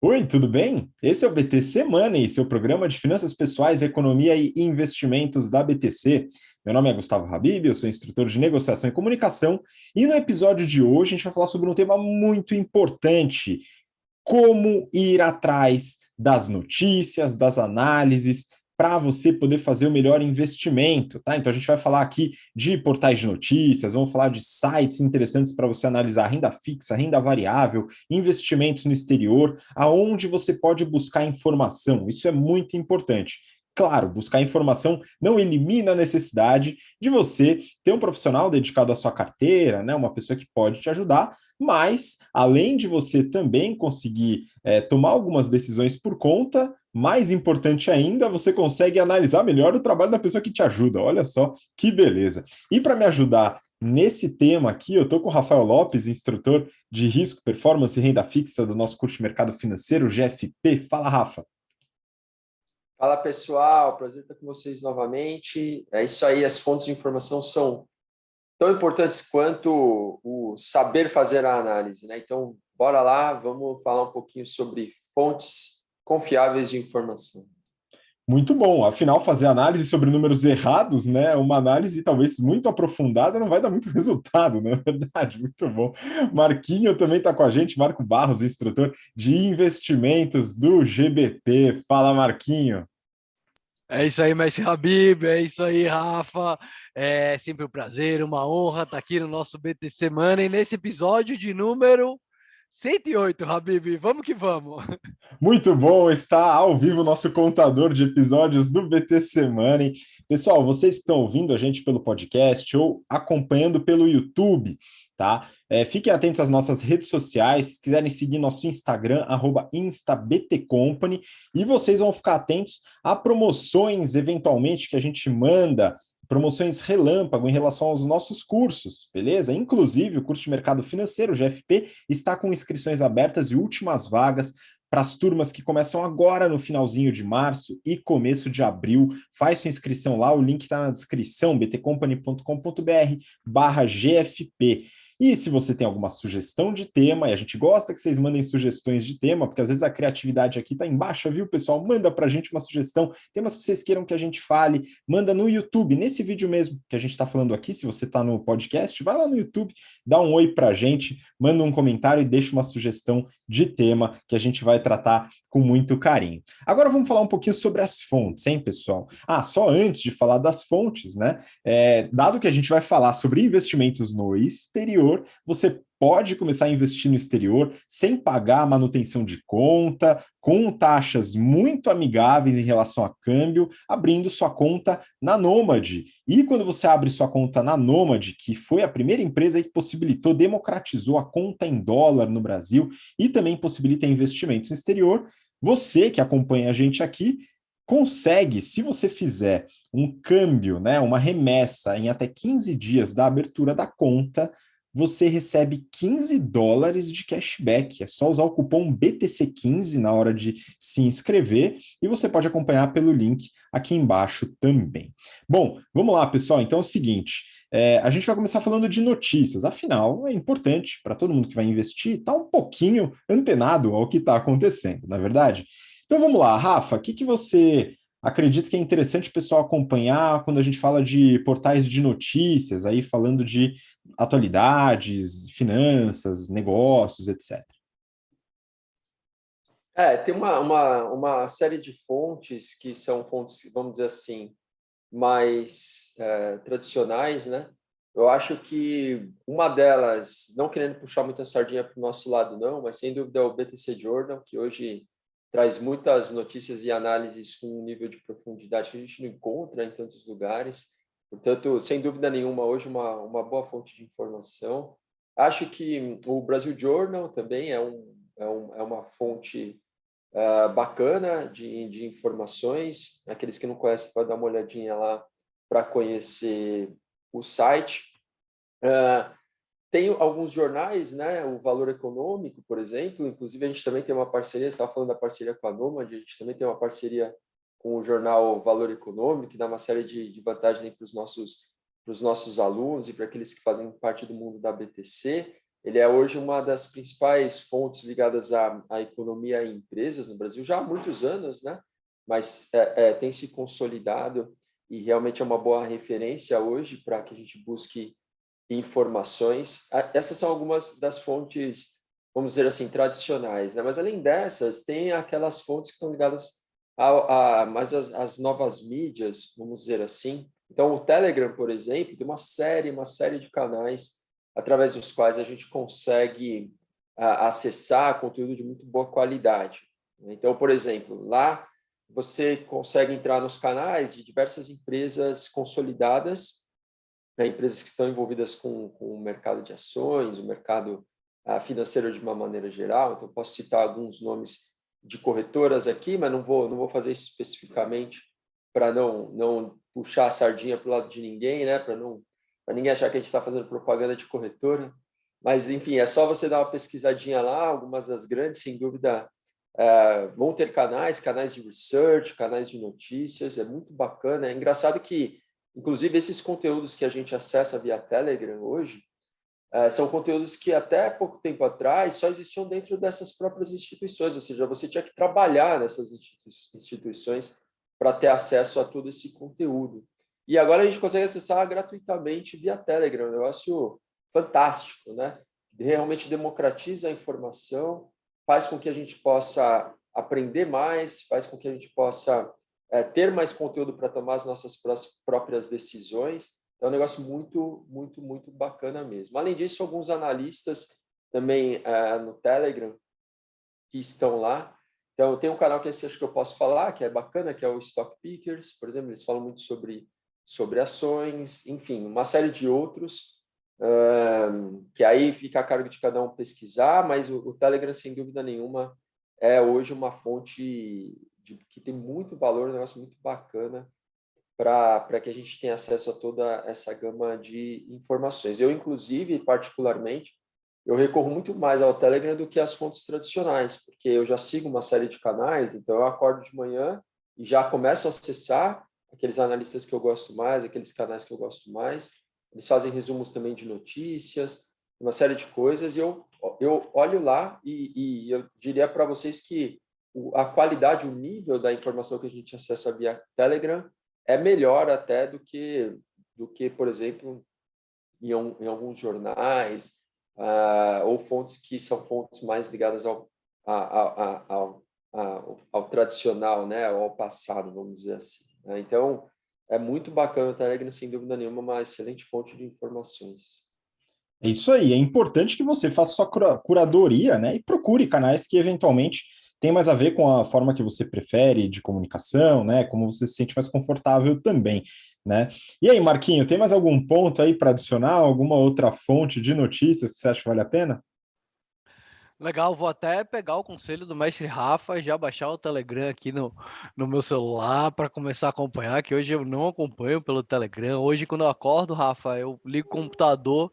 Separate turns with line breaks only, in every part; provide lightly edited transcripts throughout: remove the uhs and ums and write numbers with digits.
Oi, tudo bem? Esse é o BTC Money, seu programa de finanças pessoais, economia e investimentos da BTC. Meu nome é Gustavo Habib, eu sou instrutor de negociação e comunicação, e no episódio de hoje a gente vai falar sobre um tema muito importante: como ir atrás das notícias, das análises, para você poder fazer o melhor investimento, tá? Então a gente vai falar aqui de portais de notícias, vamos falar de sites interessantes para você analisar renda fixa, renda variável, investimentos no exterior, aonde você pode buscar informação. Isso é muito importante. Claro, buscar informação não elimina a necessidade de você ter um profissional dedicado à sua carteira, né? Uma pessoa que pode te ajudar, mas, além de você também conseguir tomar algumas decisões por conta, mais importante ainda, você consegue analisar melhor o trabalho da pessoa que te ajuda. Olha só que beleza. E para me ajudar nesse tema aqui, eu estou com o Rafael Lopes, instrutor de risco, performance e renda fixa do nosso curso de mercado financeiro, GFP. Fala, Rafa.
Fala pessoal, prazer estar com vocês novamente. É isso aí, as fontes de informação são tão importantes quanto o saber fazer a análise, né? Então, bora lá, vamos falar um pouquinho sobre fontes confiáveis de informação.
Muito bom. Afinal, fazer análise sobre números errados, né? Uma análise talvez muito aprofundada não vai dar muito resultado, não é verdade? Muito bom. Marquinho também está com a gente, Marco Barros, instrutor de investimentos do GBP. Fala, Marquinho.
É isso aí, Messi Habib, é isso aí, Rafa. É sempre um prazer, uma honra estar aqui no nosso BTC Money, nesse episódio de número 108, Habib. Vamos que vamos.
Muito bom, está ao vivo o nosso contador de episódios do BTC Money. Pessoal, vocês que estão ouvindo a gente pelo podcast ou acompanhando pelo YouTube, tá? Fiquem atentos às nossas redes sociais, se quiserem seguir nosso Instagram, @instabtcompany, e vocês vão ficar atentos a promoções, eventualmente, que a gente manda, promoções relâmpago em relação aos nossos cursos, beleza? Inclusive, o curso de mercado financeiro, o GFP, está com inscrições abertas e últimas vagas para as turmas que começam agora no finalzinho de março e começo de abril. Faz sua inscrição lá, o link está na descrição, btcompany.com.br/GFP. E se você tem alguma sugestão de tema, e a gente gosta que vocês mandem sugestões de tema, porque às vezes a criatividade aqui está em baixa, viu, pessoal? Manda para a gente uma sugestão, temas que vocês queiram que a gente fale, manda no YouTube, nesse vídeo mesmo que a gente está falando aqui. Se você está no podcast, vai lá no YouTube, dá um oi para a gente, manda um comentário e deixa uma sugestão de tema que a gente vai tratar com muito carinho. Agora vamos falar um pouquinho sobre as fontes, hein, pessoal? Só antes de falar das fontes, né? Dado que a gente vai falar sobre investimentos no exterior, você pode começar a investir no exterior sem pagar a manutenção de conta, com taxas muito amigáveis em relação a câmbio, abrindo sua conta na Nomad. E quando você abre sua conta na Nomad, que foi a primeira empresa que possibilitou, democratizou a conta em dólar no Brasil e também possibilita investimentos no exterior, você que acompanha a gente aqui consegue, se você fizer um câmbio, né, uma remessa em até 15 dias da abertura da conta, você recebe US$ 15 de cashback. É só usar o cupom BTC15 na hora de se inscrever e você pode acompanhar pelo link aqui embaixo também. Bom, vamos lá, pessoal. Então é o seguinte, a gente vai começar falando de notícias. Afinal, é importante para todo mundo que vai investir estar um pouquinho antenado ao que está acontecendo, não é verdade? Então vamos lá, Rafa, o que você acredita que é interessante o pessoal acompanhar quando a gente fala de portais de notícias, aí falando de atualidades, finanças, negócios, etc.
Tem uma série de fontes que são fontes, vamos dizer assim, mais tradicionais, né? Eu acho que uma delas, não querendo puxar muita sardinha para o nosso lado, não, mas sem dúvida é o BTC Journal, que hoje traz muitas notícias e análises com um nível de profundidade que a gente não encontra em tantos lugares. Portanto, sem dúvida nenhuma, hoje uma boa fonte de informação. Acho que o Brasil Journal também é uma fonte bacana de informações. Aqueles que não conhecem, podem dar uma olhadinha lá para conhecer o site. Tem alguns jornais, né? O Valor Econômico, por exemplo. Inclusive, a gente também tem uma parceria, você estava falando da parceria com a Nomad, a gente também tem uma parceria com o jornal Valor Econômico, que dá uma série de vantagens para os nossos alunos e para aqueles que fazem parte do mundo da BTC. ele é hoje uma das principais fontes ligadas à economia e empresas no Brasil, já há muitos anos, né? Mas tem se consolidado e realmente é uma boa referência hoje para que a gente busque informações. Essas são algumas das fontes, vamos dizer assim, tradicionais, né? Mas além dessas, tem aquelas fontes que estão ligadas mais às novas mídias, vamos dizer assim. Então, o Telegram, por exemplo, tem uma série de canais através dos quais a gente consegue acessar conteúdo de muito boa qualidade. Então, por exemplo, lá você consegue entrar nos canais de diversas empresas consolidadas, né, empresas que estão envolvidas com o mercado de ações, o mercado financeiro de uma maneira geral. Então, posso citar alguns nomes de corretoras aqui, mas não vou fazer isso especificamente para não puxar a sardinha para o lado de ninguém, né? Para ninguém achar que a gente está fazendo propaganda de corretora. Mas, enfim, é só você dar uma pesquisadinha lá. Algumas das grandes, sem dúvida, vão ter canais de research, canais de notícias. É muito bacana. É engraçado que, inclusive, esses conteúdos que a gente acessa via Telegram hoje são conteúdos que até pouco tempo atrás só existiam dentro dessas próprias instituições, ou seja, você tinha que trabalhar nessas instituições para ter acesso a todo esse conteúdo. E agora a gente consegue acessar gratuitamente via Telegram, um negócio fantástico, né? Realmente democratiza a informação, faz com que a gente possa aprender mais, faz com que a gente possa ter mais conteúdo para tomar as nossas próprias decisões. É um negócio muito, muito, muito bacana mesmo. Além disso, alguns analistas também no Telegram que estão lá. Então, tem um canal que acho que eu posso falar, que é bacana, que é o Stock Pickers, por exemplo. Eles falam muito sobre ações, enfim, uma série de outros, que aí fica a cargo de cada um pesquisar, mas o Telegram, sem dúvida nenhuma, é hoje uma fonte que tem muito valor, um negócio muito bacana, para que a gente tenha acesso a toda essa gama de informações. Eu, inclusive, particularmente, eu recorro muito mais ao Telegram do que às fontes tradicionais, porque eu já sigo uma série de canais, então eu acordo de manhã e já começo a acessar aqueles analistas que eu gosto mais, aqueles canais que eu gosto mais. Eles fazem resumos também de notícias, uma série de coisas, e eu olho lá e eu diria para vocês que a qualidade, o nível da informação que a gente acessa via Telegram é melhor até do que, por exemplo, em alguns jornais ou fontes que são fontes mais ligadas ao tradicional, né, ao passado, vamos dizer assim. Né? Então, é muito bacana o Telegram, sem dúvida nenhuma, uma excelente fonte de informações.
É isso aí, é importante que você faça sua curadoria, né, e procure canais que eventualmente têm mais a ver com a forma que você prefere de comunicação, né, como você se sente mais confortável também, né. E aí, Marquinho, tem mais algum ponto aí para adicionar, alguma outra fonte de notícias que você acha que vale a pena?
Legal, vou até pegar o conselho do mestre Rafa e já baixar o Telegram aqui no meu celular para começar a acompanhar, que hoje eu não acompanho pelo Telegram. Hoje, quando eu acordo, Rafa, eu ligo o computador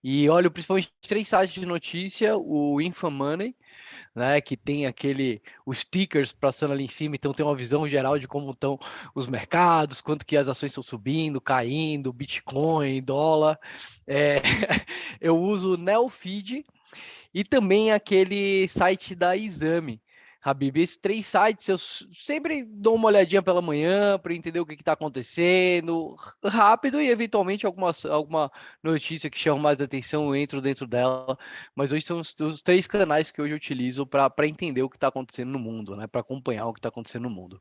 e olho principalmente 3 sites de notícia, o InfoMoney, né, que tem os tickers passando ali em cima, então tem uma visão geral de como estão os mercados, quanto que as ações estão subindo, caindo, Bitcoin, dólar. Eu uso o Neofeed e também aquele site da Exame. Habib, esses 3 sites eu sempre dou uma olhadinha pela manhã para entender o que está acontecendo, rápido, e eventualmente alguma notícia que chama mais atenção, eu entro dentro dela. Mas hoje são os 3 canais que hoje eu utilizo para entender o que está acontecendo no mundo, né? Para acompanhar o que está acontecendo no mundo.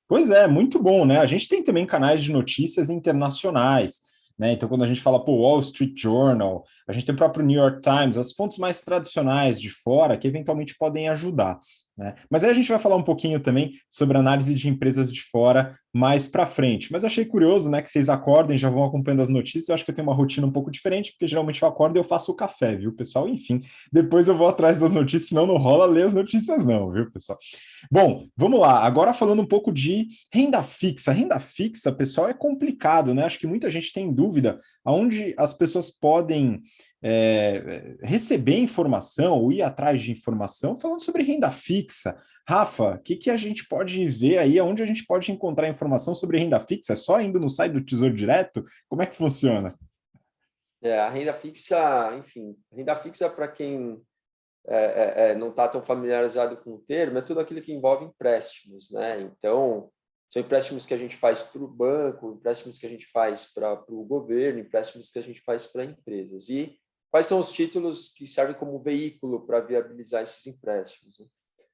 Pois é, muito bom, né? A gente tem também canais de notícias internacionais, né? Então, quando a gente fala, pô, Wall Street Journal, a gente tem o próprio New York Times, as fontes mais tradicionais de fora que eventualmente podem ajudar, né? Mas aí a gente vai falar um pouquinho também sobre análise de empresas de fora mais para frente. Mas eu achei curioso, né, que vocês acordem, já vão acompanhando as notícias. Eu acho que eu tenho uma rotina um pouco diferente, porque geralmente eu acordo e eu faço o café, viu, pessoal? Enfim, depois eu vou atrás das notícias, senão não rola ler as notícias não, viu, pessoal? Bom, vamos lá. Agora falando um pouco de renda fixa. Renda fixa, pessoal, é complicado, né? Acho que muita gente tem dúvida aonde as pessoas podem receber informação ou ir atrás de informação falando sobre renda fixa. Rafa, o que a gente pode ver aí? Aonde a gente pode encontrar informação sobre renda fixa? É só indo no site do Tesouro Direto? Como é que funciona?
A renda fixa, enfim, renda fixa para quem não está tão familiarizado com o termo, é tudo aquilo que envolve empréstimos, né? Então, são empréstimos que a gente faz para o banco, empréstimos que a gente faz para o governo, empréstimos que a gente faz para empresas. E quais são os títulos que servem como veículo para viabilizar esses empréstimos, né?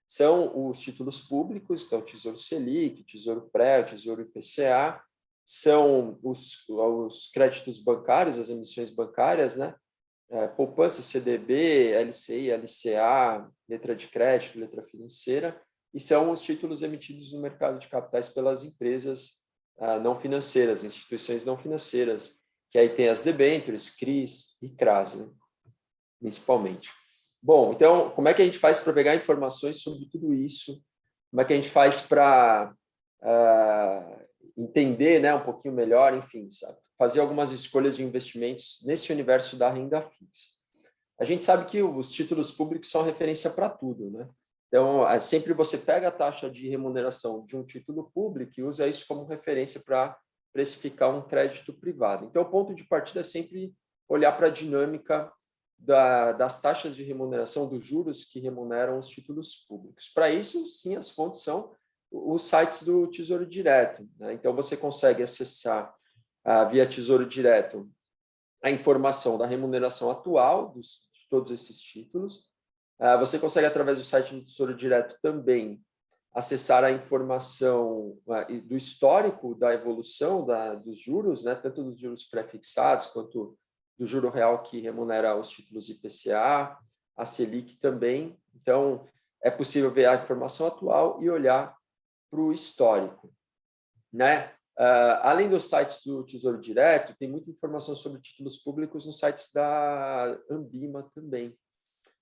São os títulos públicos, então o Tesouro Selic, o Tesouro Pré, o Tesouro IPCA, são os créditos bancários, as emissões bancárias, né? Poupança, CDB, LCI, LCA, letra de crédito, letra financeira, e são os títulos emitidos no mercado de capitais pelas empresas não financeiras, instituições não financeiras, que aí tem as debêntures, CRIs e CRAs, né? Principalmente. Bom, então, como é que a gente faz para pegar informações sobre tudo isso? Como é que a gente faz para entender, né, um pouquinho melhor, enfim, sabe? Fazer algumas escolhas de investimentos nesse universo da renda fixa? A gente sabe que os títulos públicos são referência para tudo, né? Então, sempre você pega a taxa de remuneração de um título público e usa isso como referência para precificar um crédito privado. Então, o ponto de partida é sempre olhar para a dinâmica das taxas de remuneração, dos juros que remuneram os títulos públicos. Para isso, sim, as fontes são os sites do Tesouro Direto, né? Então, você consegue acessar via Tesouro Direto a informação da remuneração atual de todos esses títulos. Você consegue, através do site do Tesouro Direto, também acessar a informação do histórico da evolução dos juros, né? Tanto dos juros pré-fixados quanto do juro real que remunera os títulos IPCA, a Selic também. Então, é possível ver a informação atual e olhar para o histórico, né? Além dos sites do Tesouro Direto, tem muita informação sobre títulos públicos nos sites da Ambima também.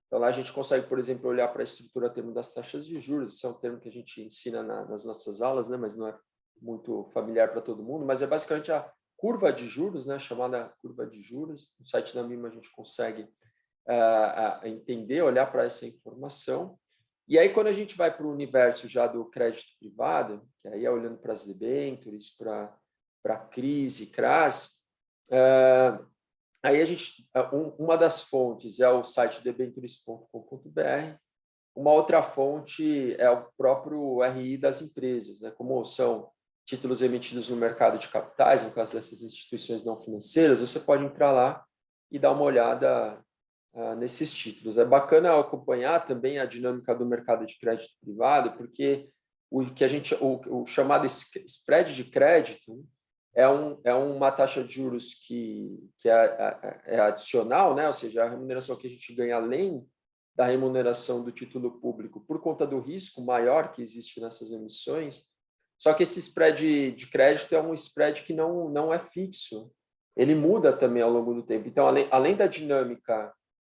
Então, lá a gente consegue, por exemplo, olhar para a estrutura termo das taxas de juros. Isso é um termo que a gente ensina nas nossas aulas, né? Mas não é muito familiar para todo mundo. Mas é basicamente a curva de juros, né? Chamada curva de juros. No site da Ambima a gente consegue entender, olhar para essa informação. E aí, quando a gente vai para o universo já do crédito privado, que aí é olhando para as debêntures, para CRIs e CRAs, aí a gente, uma das fontes é o site debentures.com.br, uma outra fonte é o próprio RI das empresas, né? Como são títulos emitidos no mercado de capitais, no caso dessas instituições não financeiras, você pode entrar lá e dar uma olhada nesses títulos. É bacana acompanhar também a dinâmica do mercado de crédito privado, porque o chamado spread de crédito é uma taxa de juros que é adicional, né? Ou seja, a remuneração que a gente ganha além da remuneração do título público por conta do risco maior que existe nessas emissões. Só que esse spread de crédito é um spread que não é fixo. Ele muda também ao longo do tempo. Então, além da dinâmica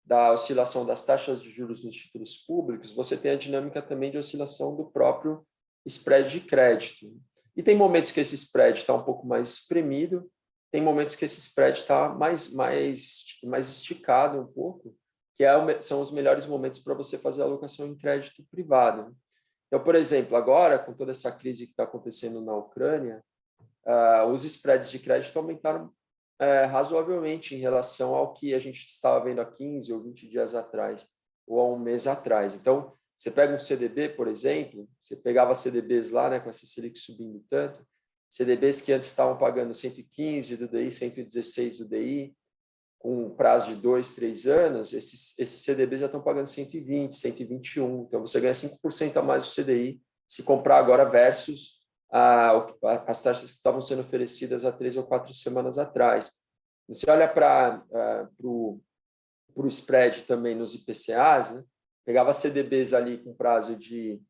da oscilação das taxas de juros nos títulos públicos, você tem a dinâmica também de oscilação do próprio spread de crédito. E tem momentos que esse spread está um pouco mais espremido, tem momentos que esse spread está mais esticado um pouco, que são os melhores momentos para você fazer alocação em crédito privado. Então, por exemplo, agora, com toda essa crise que está acontecendo na Ucrânia, os spreads de crédito aumentaram razoavelmente em relação ao que a gente estava vendo há 15 ou 20 dias atrás, ou há um mês atrás. Então, você pega um CDB, por exemplo, você pegava CDBs lá, né, com essa Selic subindo tanto, CDBs que antes estavam pagando 115 do DI, 116 do DI, com um prazo de 2, 3 anos, esses CDBs já estão pagando 120, 121. Então, você ganha 5% a mais do CDI se comprar agora versus as taxas que estavam sendo oferecidas há 3 ou 4 semanas atrás. Você olha para o spread também nos IPCAs, né? Pegava CDBs ali com prazo de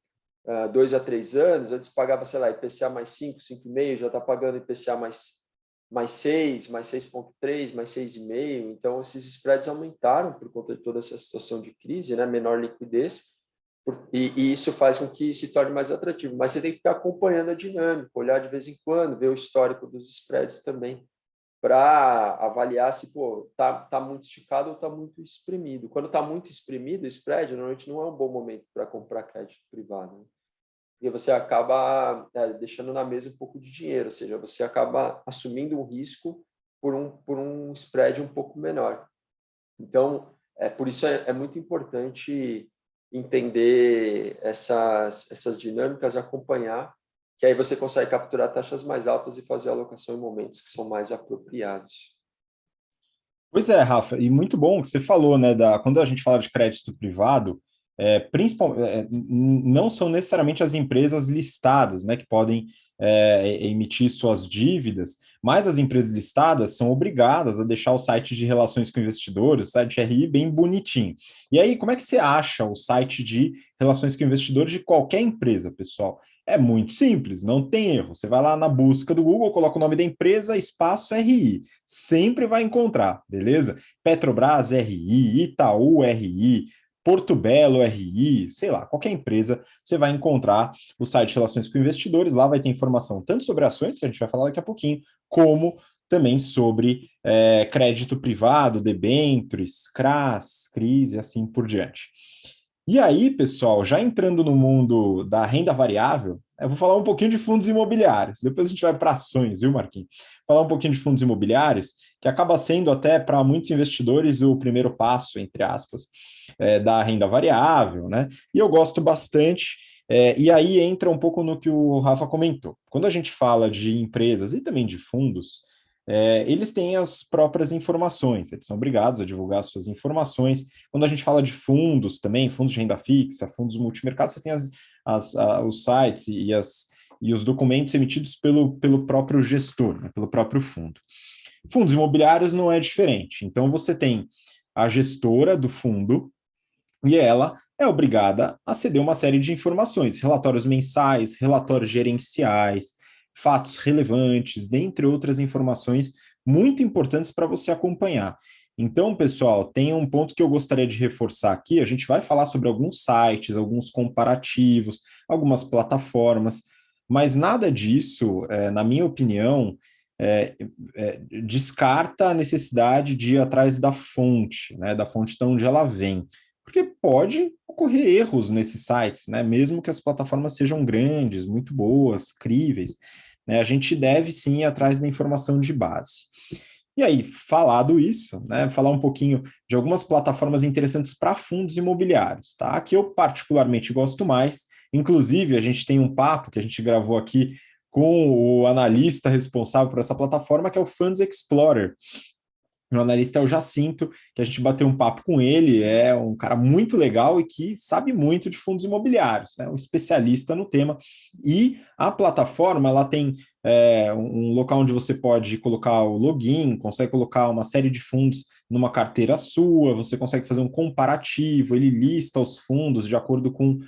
2 a 3 anos, antes pagava, sei lá, IPCA mais 5, 5,5, já está pagando IPCA mais 6, mais 6,3, mais 6,5. Então, esses spreads aumentaram por conta de toda essa situação de crise, né? Menor liquidez, e isso faz com que se torne mais atrativo. Mas você tem que ficar acompanhando a dinâmica, olhar de vez em quando, ver o histórico dos spreads também, para avaliar se tá muito esticado ou está muito espremido. Quando está muito espremido, o spread normalmente não é um bom momento para comprar crédito privado, né? Porque você acaba deixando na mesa um pouco de dinheiro, ou seja, você acaba assumindo um risco por um spread um pouco menor. Então, por isso é muito importante entender essas dinâmicas, acompanhar, que aí você consegue capturar taxas mais altas e fazer a alocação em momentos que são mais apropriados.
Pois é, Rafa, e muito bom que você falou, né, quando a gente fala de crédito privado, não são necessariamente as empresas listadas, né, que podem emitir suas dívidas, mas as empresas listadas são obrigadas a deixar o site de relações com investidores, o site RI, bem bonitinho. E aí, como é que você acha o site de relações com investidores de qualquer empresa, pessoal? É muito simples, não tem erro. Você vai lá na busca do Google, coloca o nome da empresa, espaço RI. Sempre vai encontrar, beleza? Petrobras RI, Itaú RI, Porto Belo RI, sei lá, qualquer empresa, você vai encontrar o site de Relações com Investidores. Lá vai ter informação tanto sobre ações, que a gente vai falar daqui a pouquinho, como também sobre crédito privado, debêntures, CRAs, CRIs e assim por diante. E aí, pessoal, já entrando no mundo da renda variável, eu vou falar um pouquinho de fundos imobiliários. Depois a gente vai para ações, viu, Marquinhos? Falar um pouquinho de fundos imobiliários, que acaba sendo até para muitos investidores o primeiro passo, entre aspas, da renda variável, né? E eu gosto bastante. E aí entra um pouco no que o Rafa comentou. Quando a gente fala de empresas e também de fundos, eles têm as próprias informações, eles são obrigados a divulgar suas informações. Quando a gente fala de fundos também, fundos de renda fixa, fundos multimercados, você tem os sites e os documentos emitidos pelo próprio gestor, né, pelo próprio fundo. Fundos imobiliários não é diferente. Então, você tem a gestora do fundo e ela é obrigada a ceder uma série de informações, relatórios mensais, relatórios gerenciais, fatos relevantes, dentre outras informações muito importantes para você acompanhar. Então, pessoal, tem um ponto que eu gostaria de reforçar aqui. A gente vai falar sobre alguns sites, alguns comparativos, algumas plataformas, mas nada disso, na minha opinião, descarta a necessidade de ir atrás da fonte, né, da fonte de onde ela vem. Porque pode ocorrer erros nesses sites, né? Mesmo que as plataformas sejam grandes, muito boas, críveis, né? A gente deve sim ir atrás da informação de base. E aí, falado isso, né? Falar um pouquinho de algumas plataformas interessantes para fundos imobiliários, tá? Que eu particularmente gosto mais. Inclusive, a gente tem um papo que a gente gravou aqui com o analista responsável por essa plataforma, que é o Funds Explorer. O analista é o Jacinto, que a gente bateu um papo com ele, é um cara muito legal e que sabe muito de fundos imobiliários, né? Um especialista no tema. E a plataforma, ela tem um local onde você pode colocar o login, consegue colocar uma série de fundos numa carteira sua, você consegue fazer um comparativo, ele lista os fundos de acordo com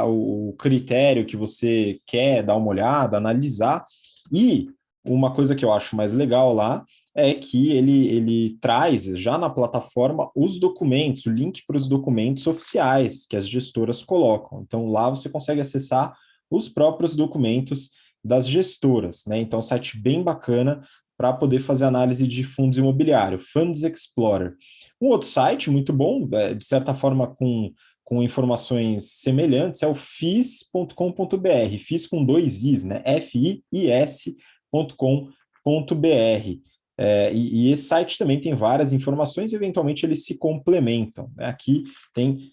o critério que você quer dar uma olhada, analisar. E uma coisa que eu acho mais legal lá é que ele traz já na plataforma os documentos, o link para os documentos oficiais que as gestoras colocam. Então, lá você consegue acessar os próprios documentos das gestoras, né? Então, é um site bem bacana para poder fazer análise de fundos imobiliários, Funds Explorer. Um outro site muito bom, de certa forma com informações semelhantes, é o fis.com.br, FIS com dois Is, né? FIIS.com.br. E esse site também tem várias informações, e eventualmente eles se complementam, né? Aqui tem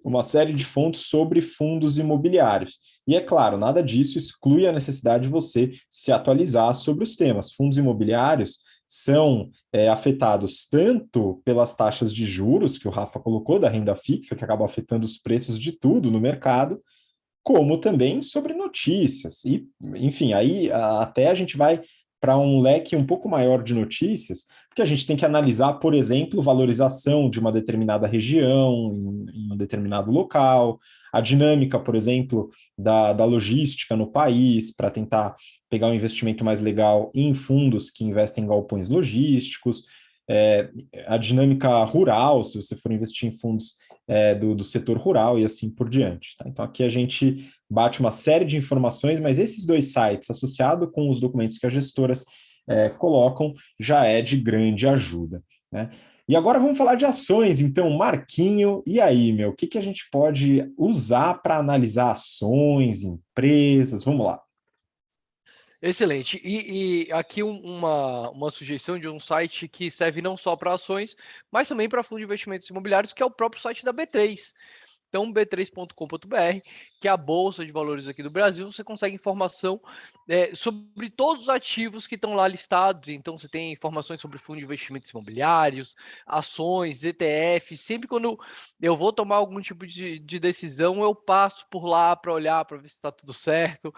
uma série de fontes sobre fundos imobiliários. E é claro, nada disso exclui a necessidade de você se atualizar sobre os temas. Fundos imobiliários são afetados tanto pelas taxas de juros, que o Rafa colocou, da renda fixa, que acaba afetando os preços de tudo no mercado, como também sobre notícias. E, enfim, aí até a gente vai para um leque um pouco maior de notícias, porque a gente tem que analisar, por exemplo, valorização de uma determinada região, em um determinado local, a dinâmica, por exemplo, da logística no país, para tentar pegar um investimento mais legal em fundos que investem em galpões logísticos, a dinâmica rural, se você for investir em fundos do setor rural e assim por diante. Tá? Então, aqui a gente bate uma série de informações, mas esses dois sites, associado com os documentos que as gestoras colocam, já é de grande ajuda. Né? E agora vamos falar de ações. Então, Marquinho, e aí, meu? O que a gente pode usar para analisar ações, empresas? Vamos lá.
Excelente. E aqui uma sugestão de um site que serve não só para ações, mas também para fundos de investimentos imobiliários, que é o próprio site da B3. Então, b3.com.br, que é a Bolsa de Valores aqui do Brasil, você consegue informação sobre todos os ativos que estão lá listados. Então, você tem informações sobre fundos de investimentos imobiliários, ações, ETF. Sempre quando eu vou tomar algum tipo de decisão, eu passo por lá para olhar, para ver se está tudo certo.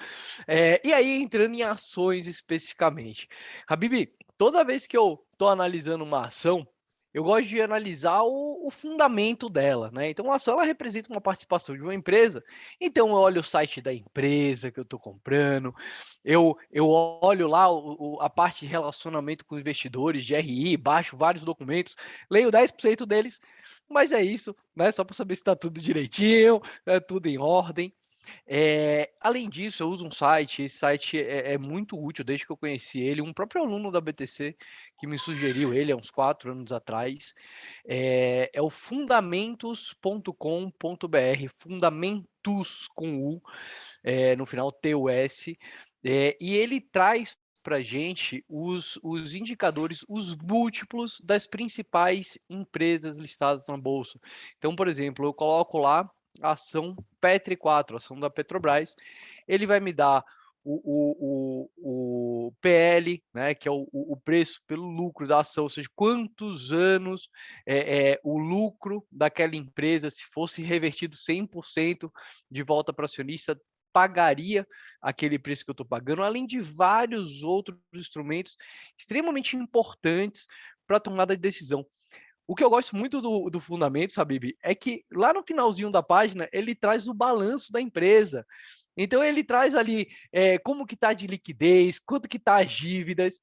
E aí, entrando em ações especificamente. Habib, toda vez que eu estou analisando uma ação, eu gosto de analisar o fundamento dela, né? Então, a ação ela representa uma participação de uma empresa. Então, eu olho o site da empresa que eu estou comprando, eu olho lá a parte de relacionamento com investidores, de RI, baixo vários documentos, leio 10% deles, mas é isso, né? Só para saber se está tudo direitinho, é tudo em ordem. Além disso, eu uso um site, esse site é muito útil desde que eu conheci ele, um próprio aluno da BTC que me sugeriu ele há uns 4 anos atrás, é o fundamentos.com.br, fundamentos com U, no final TUS, e ele traz para a gente os indicadores, os múltiplos das principais empresas listadas na Bolsa. Então, por exemplo, eu coloco lá a ação Petri 4, ação da Petrobras, ele vai me dar o PL, né, que é o preço pelo lucro da ação, ou seja, quantos anos o lucro daquela empresa, se fosse revertido 100% de volta para o acionista, pagaria aquele preço que eu estou pagando, além de vários outros instrumentos extremamente importantes para a tomada de decisão. O que eu gosto muito do Fundamentos, Habib, é que lá no finalzinho da página ele traz o balanço da empresa. Então ele traz ali como que está de liquidez, quanto que está as dívidas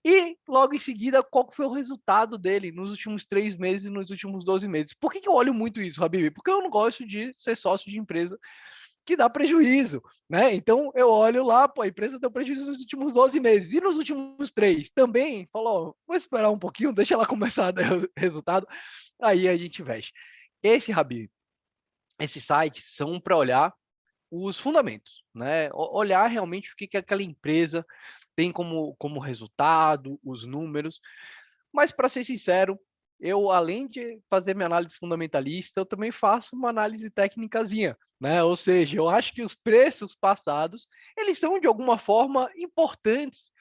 e logo em seguida qual foi o resultado dele nos últimos 3 meses e nos últimos 12 meses. Por que eu olho muito isso, Habib? Porque eu não gosto de ser sócio de empresa que dá prejuízo, né? Então eu olho lá, pô, a empresa deu prejuízo nos últimos 12 meses e nos últimos 3 também, falou, vou esperar um pouquinho, deixa ela começar a dar resultado, aí a gente investe. Habib, esses sites são para olhar os fundamentos, né? Olhar realmente o que aquela empresa tem como resultado, os números. Mas, para ser sincero, eu, além de fazer minha análise fundamentalista, eu também faço uma análise técnicazinha, né? Ou seja, eu acho que os preços passados, eles são, de alguma forma, importantes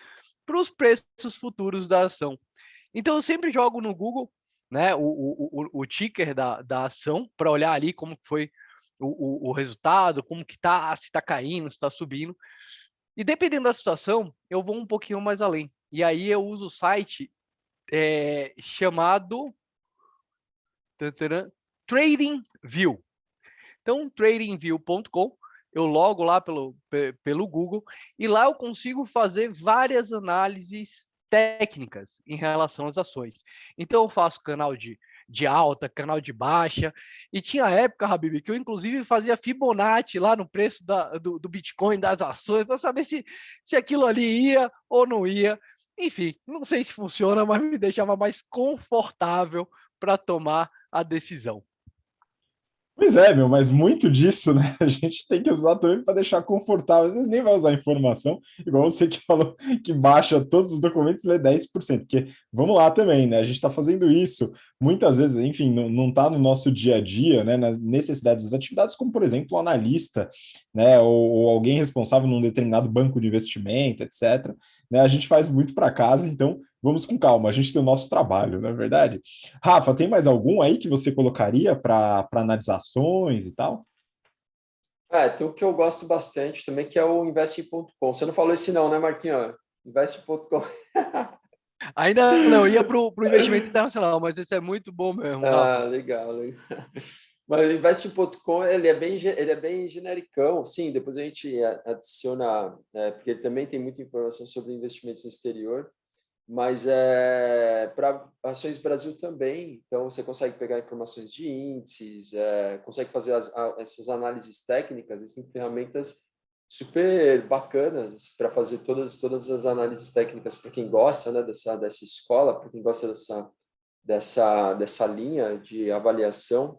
para os preços futuros da ação. Então, eu sempre jogo no Google, né, o ticker da ação, para olhar ali como foi o resultado, como que tá, se está caindo, se está subindo. E dependendo da situação, eu vou um pouquinho mais além. E aí eu uso o site chamado TradingView. Então, tradingview.com, eu logo lá pelo Google e lá eu consigo fazer várias análises técnicas em relação às ações. Então, eu faço canal de alta, canal de baixa, e tinha época, Habib, que eu inclusive fazia Fibonacci lá no preço do Bitcoin, das ações, para saber se aquilo ali ia ou não ia. Enfim, não sei se funciona, mas me deixava mais confortável para tomar a decisão.
Pois é, meu, mas muito disso, né? A gente tem que usar também para deixar confortável. Às vezes nem vai usar informação, igual você que falou que baixa todos os documentos e lê 10%, porque vamos lá também, né? A gente está fazendo isso muitas vezes, enfim, não está no nosso dia a dia, né? Nas necessidades das atividades, como por exemplo, o analista, né? Ou alguém responsável num determinado banco de investimento, etc. Né? A gente faz muito para casa, então vamos com calma, a gente tem o nosso trabalho, não é verdade? Rafa, tem mais algum aí que você colocaria para analisar ações e tal?
Tem o que eu gosto bastante também, que é o investing.com. Você não falou esse não, né, Marquinhos? Investing.com.
Ainda não, ia para o investimento internacional, mas esse é muito bom mesmo, Rafa.
Legal, legal. Mas o investing.com, ele é bem genericão, sim, depois a gente adiciona, porque ele também tem muita informação sobre investimentos no exterior, mas para ações Brasil também, então você consegue pegar informações de índices, consegue fazer essas análises técnicas, existem ferramentas super bacanas para fazer todas as análises técnicas para quem gosta, né, dessa escola, para quem gosta dessa linha de avaliação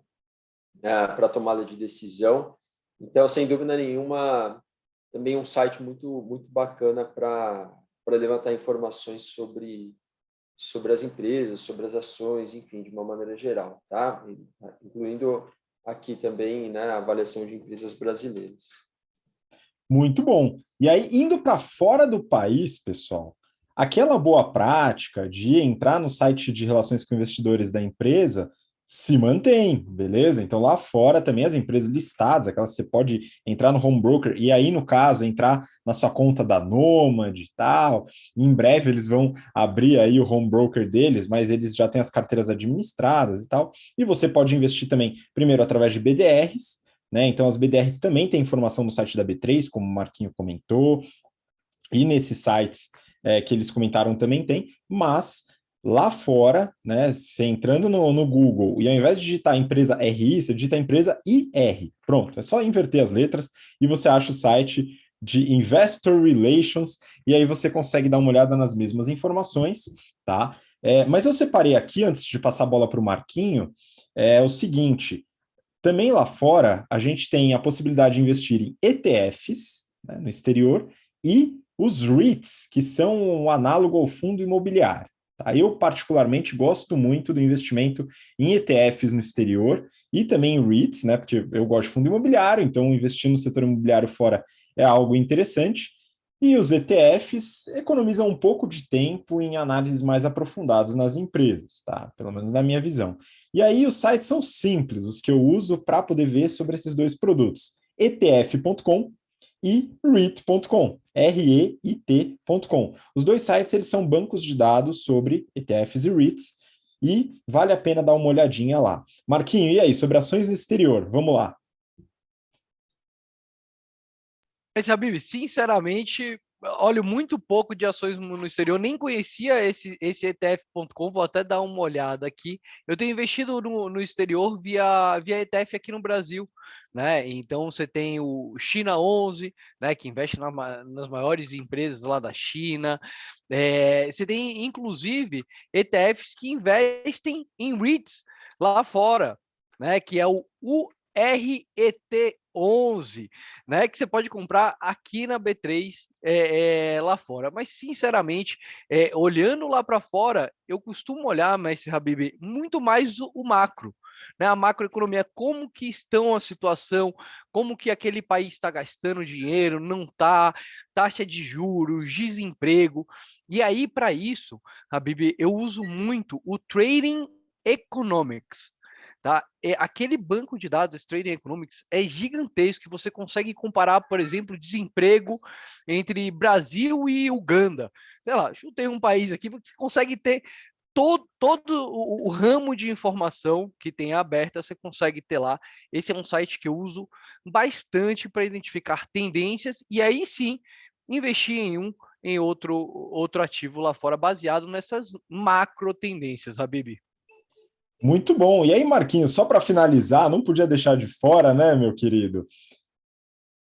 para tomada de decisão. Então, sem dúvida nenhuma, também um site muito, muito bacana para levantar informações sobre as empresas, sobre as ações, enfim, de uma maneira geral, tá? Incluindo aqui também, né, a avaliação de empresas brasileiras.
Muito bom. E aí, indo para fora do país, pessoal, aquela boa prática de entrar no site de relações com investidores da empresa se mantém, beleza? Então, lá fora também as empresas listadas, aquelas que você pode entrar no home broker e aí, no caso, entrar na sua conta da Nomad e tal. E em breve eles vão abrir aí o home broker deles, mas eles já têm as carteiras administradas e tal. E você pode investir também, primeiro, através de BDRs, né? Então, as BDRs também têm informação no site da B3, como o Marquinho comentou, e nesses sites que eles comentaram também tem, mas lá fora, né, você entrando no Google e ao invés de digitar empresa RI, você digita empresa IR. Pronto, é só inverter as letras e você acha o site de Investor Relations e aí você consegue dar uma olhada nas mesmas informações, tá? Mas eu separei aqui, antes de passar a bola para o Marquinho, o seguinte: também lá fora, a gente tem a possibilidade de investir em ETFs, né, no exterior, e os REITs, que são um análogo ao fundo imobiliário. Tá? Eu, particularmente, gosto muito do investimento em ETFs no exterior e também em REITs, né, porque eu gosto de fundo imobiliário, então investir no setor imobiliário fora é algo interessante. E os ETFs economizam um pouco de tempo em análises mais aprofundadas nas empresas, tá? Pelo menos na minha visão. E aí os sites são simples, os que eu uso para poder ver sobre esses dois produtos: etf.com e REIT.com, REIT.com. Os dois sites eles são bancos de dados sobre ETFs e REITs e vale a pena dar uma olhadinha lá. Marquinho, e aí, sobre ações no exterior? Vamos lá.
Mas, Habib, sinceramente, olho muito pouco de ações no exterior, nem conhecia esse ETF.com, vou até dar uma olhada aqui. Eu tenho investido no exterior via ETF aqui no Brasil, né? Então você tem o China 11, né, que investe nas maiores empresas lá da China. Você tem, inclusive, ETFs que investem em REITs lá fora, né? Que é o URET11, né, que você pode comprar aqui na B3 lá fora. Mas, sinceramente, olhando lá para fora, eu costumo olhar, mestre Habib, muito mais o macro, né, a macroeconomia, como que estão a situação, como que aquele país está gastando dinheiro, não está, taxa de juros, desemprego. E aí, para isso, Habib, eu uso muito o Trading Economics. Tá? Aquele banco de dados, esse Trading Economics, é gigantesco, que você consegue comparar, por exemplo, desemprego entre Brasil e Uganda. Sei lá, chutei um país aqui, você consegue ter todo o ramo de informação que tem aberta, você consegue ter lá. Esse é um site que eu uso bastante para identificar tendências e aí sim investir em outro ativo lá fora, baseado nessas macro tendências, Habib.
Muito bom. E aí, Marquinhos, só para finalizar, não podia deixar de fora, né, meu querido?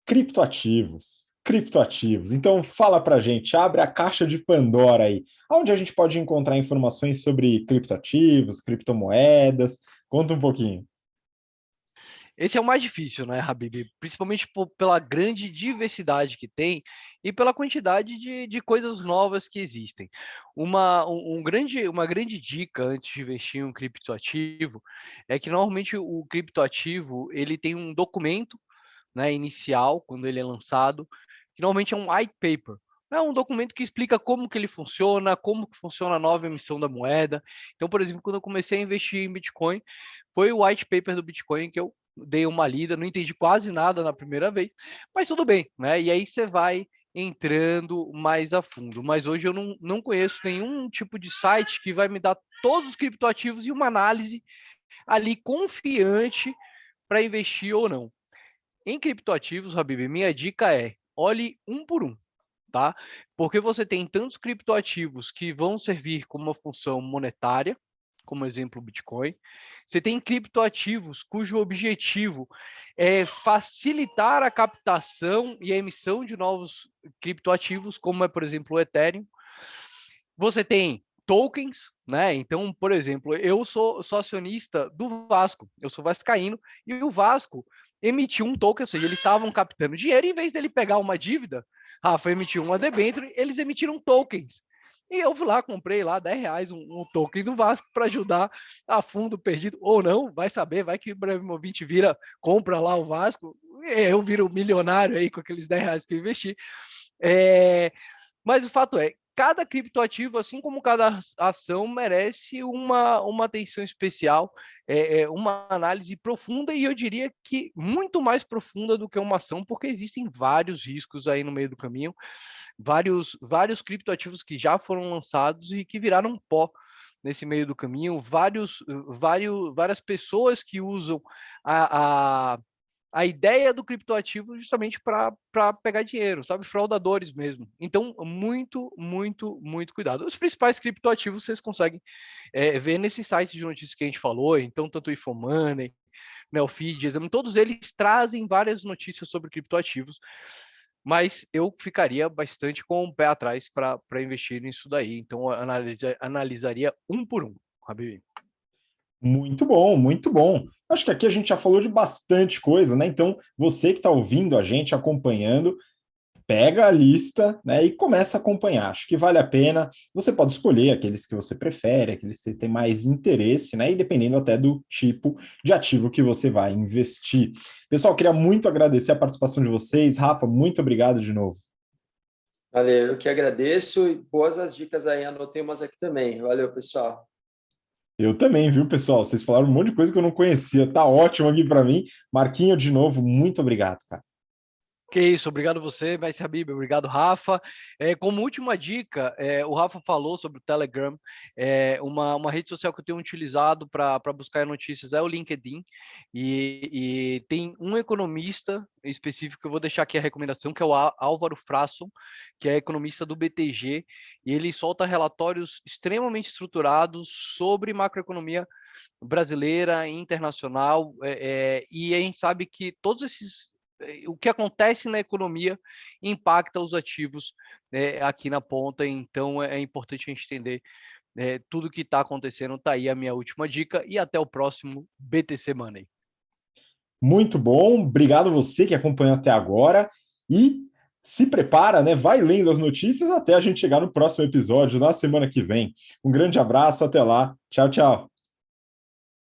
Criptoativos. Criptoativos. Então, fala para a gente, abre a caixa de Pandora aí. Onde a gente pode encontrar informações sobre criptoativos, criptomoedas? Conta um pouquinho.
Esse é o mais difícil, né, Habib? Principalmente pela grande diversidade que tem e pela quantidade de coisas novas que existem. Uma grande dica antes de investir em um criptoativo é que normalmente o criptoativo ele tem um documento, né, inicial, quando ele é lançado, que normalmente é um white paper. É um documento que explica como que ele funciona, como que funciona a nova emissão da moeda. Então, por exemplo, quando eu comecei a investir em Bitcoin, foi o white paper do Bitcoin que eu dei uma lida, não entendi quase nada na primeira vez, mas tudo bem, né? E aí você vai entrando mais a fundo. Mas hoje eu não conheço nenhum tipo de site que vai me dar todos os criptoativos e uma análise ali confiante para investir ou não. Em criptoativos, Habib, minha dica é olhe um por um, tá? Porque você tem tantos criptoativos que vão servir como uma função monetária, como exemplo o Bitcoin. Você tem criptoativos cujo objetivo é facilitar a captação e a emissão de novos criptoativos, como é, por exemplo, o Ethereum. Você tem tokens, né? Então, por exemplo, eu sou acionista do Vasco, eu sou vascaíno, e o Vasco emitiu um token, ou seja, eles estavam captando dinheiro, em vez dele pegar uma dívida, Rafa emitiu uma debênture, eles emitiram tokens. E eu fui lá, comprei lá R$10 um token do Vasco para ajudar a fundo perdido, ou não, vai saber, vai que o Ibrahimovic vira, compra lá o Vasco, eu viro milionário aí com aqueles R$10 que eu investi. Mas o fato é, cada criptoativo, assim como cada ação, merece uma atenção especial, uma análise profunda, e eu diria que muito mais profunda do que uma ação, porque existem vários riscos aí no meio do caminho, vários criptoativos que já foram lançados e que viraram pó nesse meio do caminho, várias pessoas que usam a ideia do criptoativo justamente para pegar dinheiro, sabe? Fraudadores mesmo. Então, muito, muito, muito cuidado. Os principais criptoativos vocês conseguem ver nesse site de notícias que a gente falou, então, tanto o InfoMoney, Neofeed, todos eles trazem várias notícias sobre criptoativos, mas eu ficaria bastante com o pé atrás para investir nisso daí. Então, analisaria um por um, Habib.
Muito bom, muito bom. Acho que aqui a gente já falou de bastante coisa, né? Então, você que está ouvindo a gente, acompanhando, pega a lista, né, e começa a acompanhar. Acho que vale a pena. Você pode escolher aqueles que você prefere, aqueles que você tem mais interesse, né? E dependendo até do tipo de ativo que você vai investir. Pessoal, queria muito agradecer a participação de vocês. Rafa, muito obrigado de novo.
Valeu, eu que agradeço e boas as dicas aí, anotei umas aqui também. Valeu, pessoal.
Eu também, viu, pessoal? Vocês falaram um monte de coisa que eu não conhecia. Tá ótimo aqui para mim. Marquinho, de novo, muito obrigado, cara.
Que isso, obrigado você, Mestre Habib, obrigado, Rafa. Como última dica, o Rafa falou sobre o Telegram, uma rede social que eu tenho utilizado para buscar notícias é o LinkedIn, e tem um economista específico, eu vou deixar aqui a recomendação, que é o Álvaro Frasson, que é economista do BTG, e ele solta relatórios extremamente estruturados sobre macroeconomia brasileira e internacional, e a gente sabe que o que acontece na economia impacta os ativos aqui na ponta, então é importante a gente entender tudo que está acontecendo. Tá aí a minha última dica, e até o próximo BTC Money.
Muito bom, obrigado você que acompanhou até agora, e se prepara, né? Vai lendo as notícias até a gente chegar no próximo episódio, na semana que vem. Um grande abraço, até lá. Tchau, tchau.